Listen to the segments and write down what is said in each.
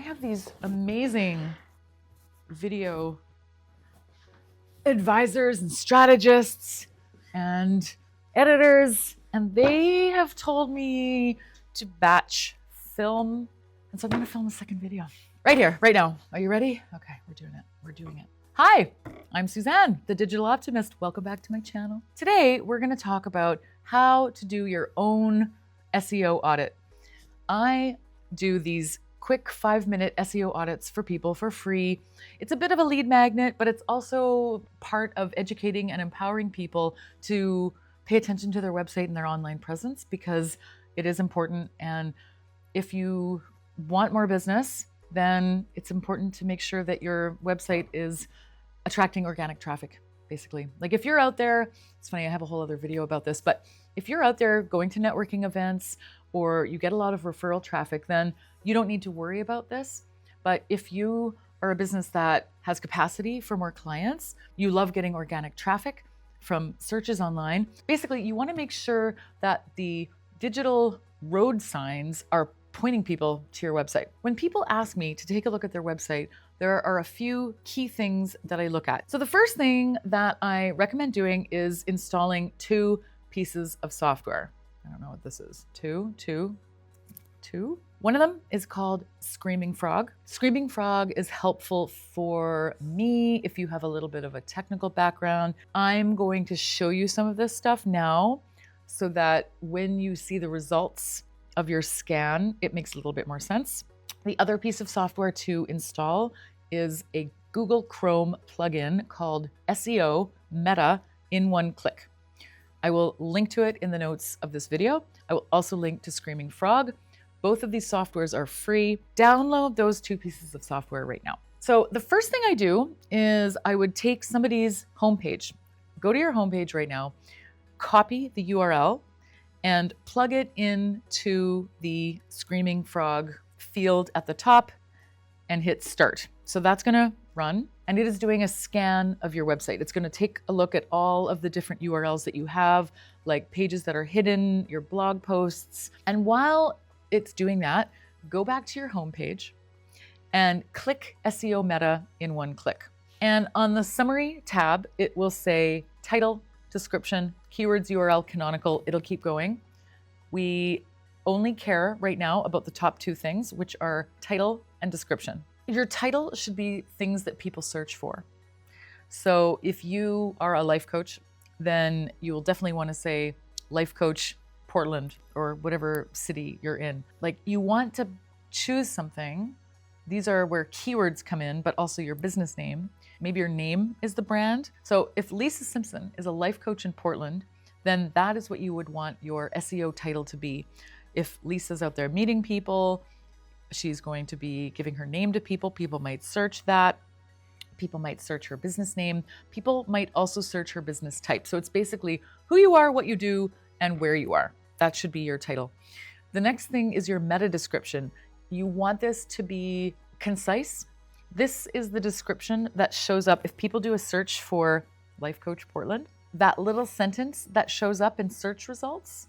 have these amazing video advisors and strategists and editors, and they have told me to batch film. And so I'm going to film a second video right here, right now. Are you ready? Okay, we're doing it. We're doing it. Hi, I'm Suzanne, the Digital Optimist. Welcome back to my channel. Today, we're going to talk about how to do your own SEO audit. I do these quick 5-minute SEO audits for people for free. It's a bit of a lead magnet, but it's also part of educating and empowering people to pay attention to their website and their online presence, because it is important. And if you want more business, then it's important to make sure that your website is attracting organic traffic, basically. Like if you're out there, it's funny, I have a whole other video about this, but if you're out there going to networking events or you get a lot of referral traffic, then you don't need to worry about this. But if you are a business that has capacity for more clients, you love getting organic traffic from searches online, basically you want to make sure that the digital road signs are pointing people to your website. When people ask me to take a look at their website, there are a few key things that I look at. So the first thing that I recommend doing is installing 2 pieces of software. I don't know what this is. Two. One of them is called Screaming Frog. Screaming Frog is helpful for me if you have a little bit of a technical background. I'm going to show you some of this stuff now so that when you see the results of your scan, it makes a little bit more sense. The other piece of software to install is a Google Chrome plugin called SEO Meta in one click. I will link to it in the notes of this video. I will also link to Screaming Frog. Both of these softwares are free. Download those 2 pieces of software right now. So the first thing I do is I would take somebody's homepage. Go to your homepage right now, copy the URL, and plug it into the Screaming Frog field at the top and hit start. So that's gonna run, and it is doing a scan of your website. It's gonna take a look at all of the different URLs that you have, like pages that are hidden, your blog posts. And while it's doing that, go back to your homepage and click SEO Meta in one click. And on the summary tab, it will say title, description, keywords, URL, canonical. It'll keep going. We only care right now about the top 2 things, which are title and description. Your title should be things that people search for. So if you are a life coach, then you'll definitely want to say life coach Portland or whatever city you're in. Like you want to choose something. These are where keywords come in, but also your business name. Maybe your name is the brand. So if Lisa Simpson is a life coach in Portland, then that is what you would want your SEO title to be. If Lisa's out there meeting people, she's going to be giving her name to people. People might search that. People might search her business name. People might also search her business type. So it's basically who you are, what you do, and where you are. That should be your title. The next thing is your meta description. You want this to be concise. This is the description that shows up if people do a search for Life Coach Portland. That little sentence that shows up in search results,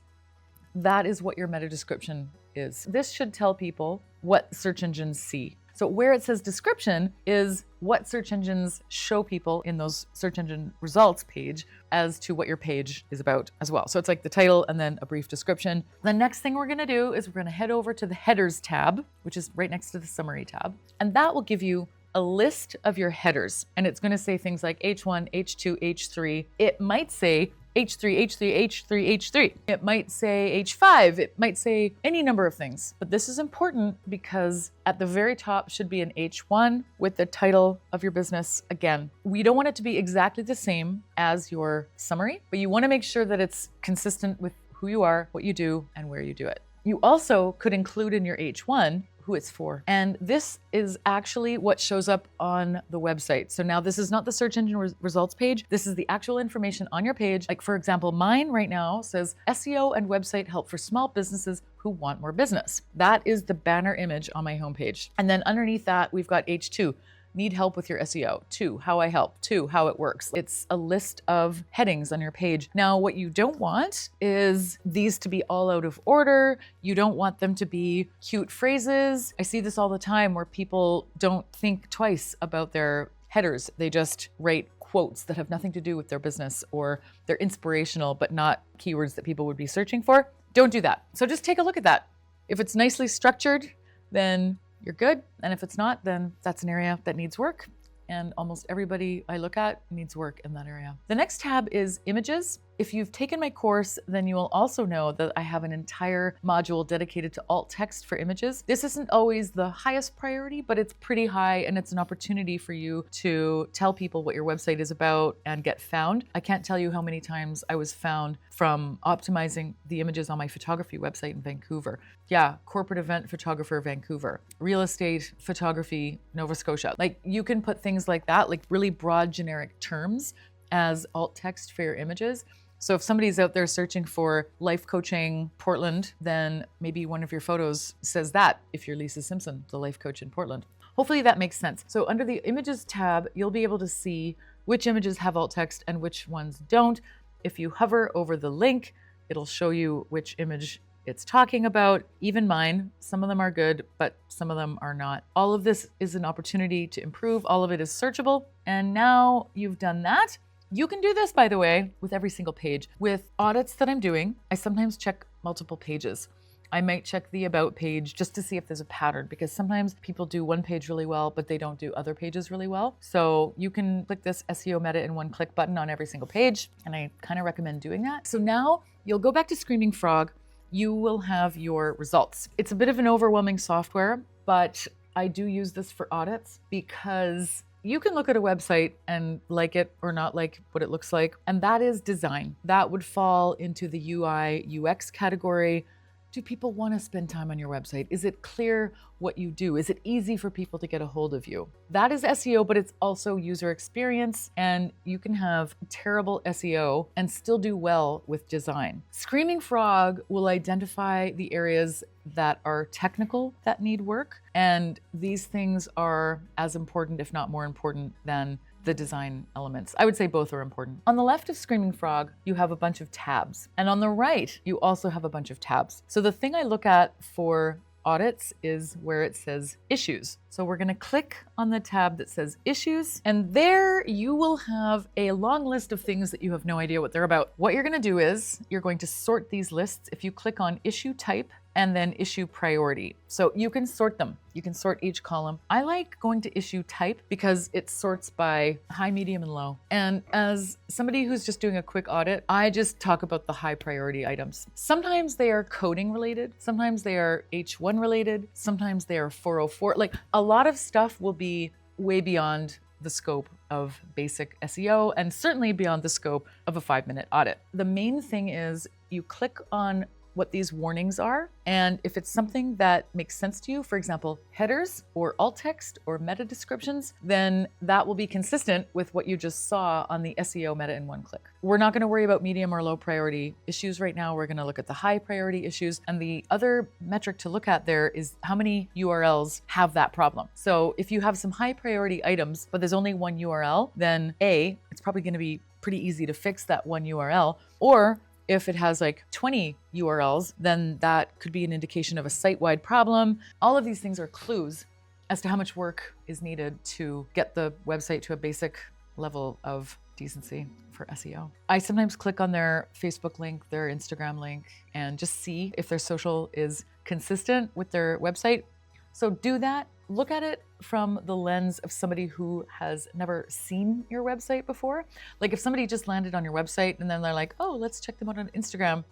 that is what your meta description is. This should tell people what search engines see. So where it says description is what search engines show people in those search engine results page as to what your page is about as well. So it's like the title and then a brief description. The next thing we're gonna do is we're gonna head over to the headers tab, which is right next to the summary tab. And that will give you a list of your headers. And it's gonna say things like H1, H2, H3. It might say H3, H3, H3, H3. It might say H5. It might say any number of things. But this is important because at the very top should be an H1 with the title of your business. Again, we don't want it to be exactly the same as your summary, but you want to make sure that it's consistent with who you are, what you do, and where you do it. You also could include in your H1 who it's for. And this is actually what shows up on the website. So now this is not the search engine results page. This is the actual information on your page. Like for example, mine right now says SEO and website help for small businesses who want more business. That is the banner image on my homepage. And then underneath that, we've got H2, need help with your SEO. 2, how I help. 2, how it works. It's a list of headings on your page. Now, what you don't want is these to be all out of order. You don't want them to be cute phrases. I see this all the time where people don't think twice about their headers. They just write quotes that have nothing to do with their business, or they're inspirational but not keywords that people would be searching for. Don't do that. So just take a look at that. If it's nicely structured, then you're good. And if it's not, then that's an area that needs work. And almost everybody I look at needs work in that area. The next tab is images. If you've taken my course, then you will also know that I have an entire module dedicated to alt text for images. This isn't always the highest priority, but it's pretty high, and it's an opportunity for you to tell people what your website is about and get found. I can't tell you how many times I was found from optimizing the images on my photography website in Vancouver. Yeah, corporate event photographer, Vancouver. Real estate photography, Nova Scotia. Like, you can put things like that, like really broad generic terms as alt text for your images. So if somebody's out there searching for life coaching Portland, then maybe one of your photos says that, if you're Lisa Simpson, the life coach in Portland. Hopefully that makes sense. So under the images tab, you'll be able to see which images have alt text and which ones don't. If you hover over the link, it'll show you which image it's talking about. Even mine, some of them are good, but some of them are not. All of this is an opportunity to improve. All of it is searchable. And now you've done that. You can do this, by the way, with every single page. With audits that I'm doing, I sometimes check multiple pages. I might check the about page just to see if there's a pattern, because sometimes people do one page really well, but they don't do other pages really well. So you can click this SEO Meta in one click button on every single page, and I kind of recommend doing that. So now you'll go back to Screaming Frog. You will have your results. It's a bit of an overwhelming software, but I do use this for audits because you can look at a website and like it or not like what it looks like, and that is design. That would fall into the UI, UX category. Do people want to spend time on your website? Is it clear what you do? Is it easy for people to get a hold of you? That is SEO, but it's also user experience, and you can have terrible SEO and still do well with design. Screaming Frog will identify the areas that are technical that need work, and these things are as important, if not more important, than the design elements. I would say both are important. On the left of Screaming Frog, you have a bunch of tabs. And on the right, you also have a bunch of tabs. So the thing I look at for audits is where it says issues. So we're gonna click on the tab that says issues, and there you will have a long list of things that you have no idea what they're about. What you're gonna do is you're going to sort these lists if you click on issue type and then issue priority. So you can sort them. You can sort each column. I like going to issue type because it sorts by high, medium, and low. And as somebody who's just doing a quick audit, I just talk about the high priority items. Sometimes they are coding related. Sometimes they are H1 related. Sometimes they are 404. Like, a lot of stuff will be way beyond the scope of basic SEO, and certainly beyond the scope of a 5-minute audit. The main thing is you click on what these warnings are, and if it's something that makes sense to you, for example, headers or alt text or meta descriptions, then that will be consistent with what you just saw on the SEO Meta in one click. We're not going to worry about medium or low priority issues right now. We're going to look at the high priority issues, and the other metric to look at there is how many URLs have that problem. So if you have some high priority items, but there's only one URL, then A, it's probably going to be pretty easy to fix that one URL, or if it has like 20 URLs, then that could be an indication of a site-wide problem. All of these things are clues as to how much work is needed to get the website to a basic level of decency for SEO. I sometimes click on their Facebook link, their Instagram link, and just see if their social is consistent with their website. So do that. Look at it from the lens of somebody who has never seen your website before. Like, if somebody just landed on your website and then they're like, oh, let's check them out on Instagram.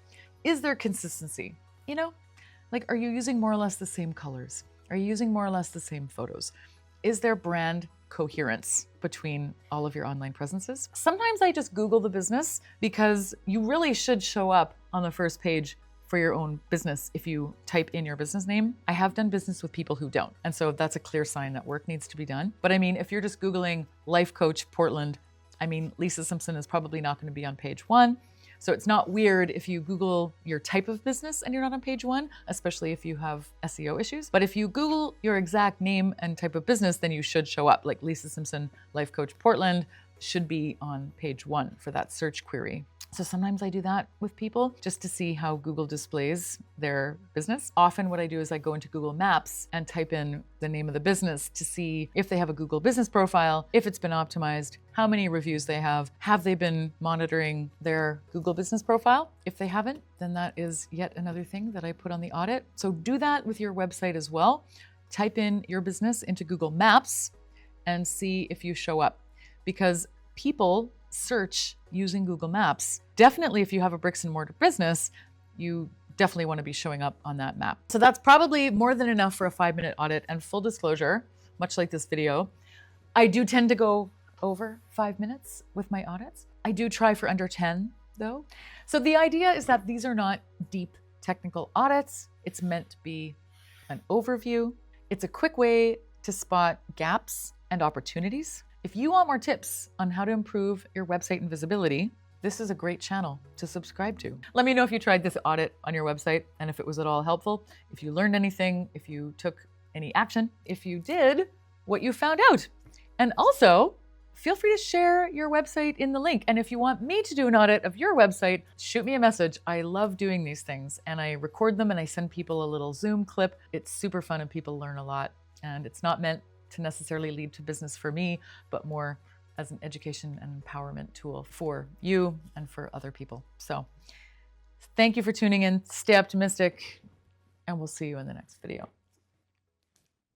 Is there consistency? You know, like, are you using more or less the same colors? Are you using more or less the same photos? Is there brand coherence between all of your online presences? Sometimes I just Google the business, because you really should show up on the first page for your own business if you type in your business name. I have done business with people who don't, and so that's a clear sign that work needs to be done. But I mean, if you're just Googling life coach Portland, I mean, Lisa Simpson is probably not going to be on page 1. So it's not weird if you Google your type of business and you're not on page 1, especially if you have SEO issues. But if you Google your exact name and type of business, then you should show up. Like Lisa Simpson, Life Coach Portland, should be on page 1 for that search query. So sometimes I do that with people just to see how Google displays their business. Often what I do is I go into Google Maps and type in the name of the business to see if they have a Google business profile, if it's been optimized, how many reviews they have they been monitoring their Google business profile? If they haven't, then that is yet another thing that I put on the audit. So do that with your website as well. Type in your business into Google Maps and see if you show up, because people search using Google Maps. Definitely if you have a bricks and mortar business, you definitely want to be showing up on that map. So that's probably more than enough for a 5-minute audit. And full disclosure, much like this video, I do tend to go over 5 minutes with my audits. I do try for under 10 though. So the idea is that these are not deep technical audits. It's meant to be an overview. It's a quick way to spot gaps and opportunities. If you want more tips on how to improve your website and visibility, this is a great channel to subscribe to. Let me know if you tried this audit on your website and if it was at all helpful, if you learned anything, if you took any action, if you did, what you found out. And also, feel free to share your website in the link. And if you want me to do an audit of your website, shoot me a message. I love doing these things and I record them and I send people a little Zoom clip. It's super fun and people learn a lot. And it's not meant to necessarily lead to business for me, but more as an education and empowerment tool for you and for other people. So thank you for tuning in. Stay optimistic, and we'll see you in the next video.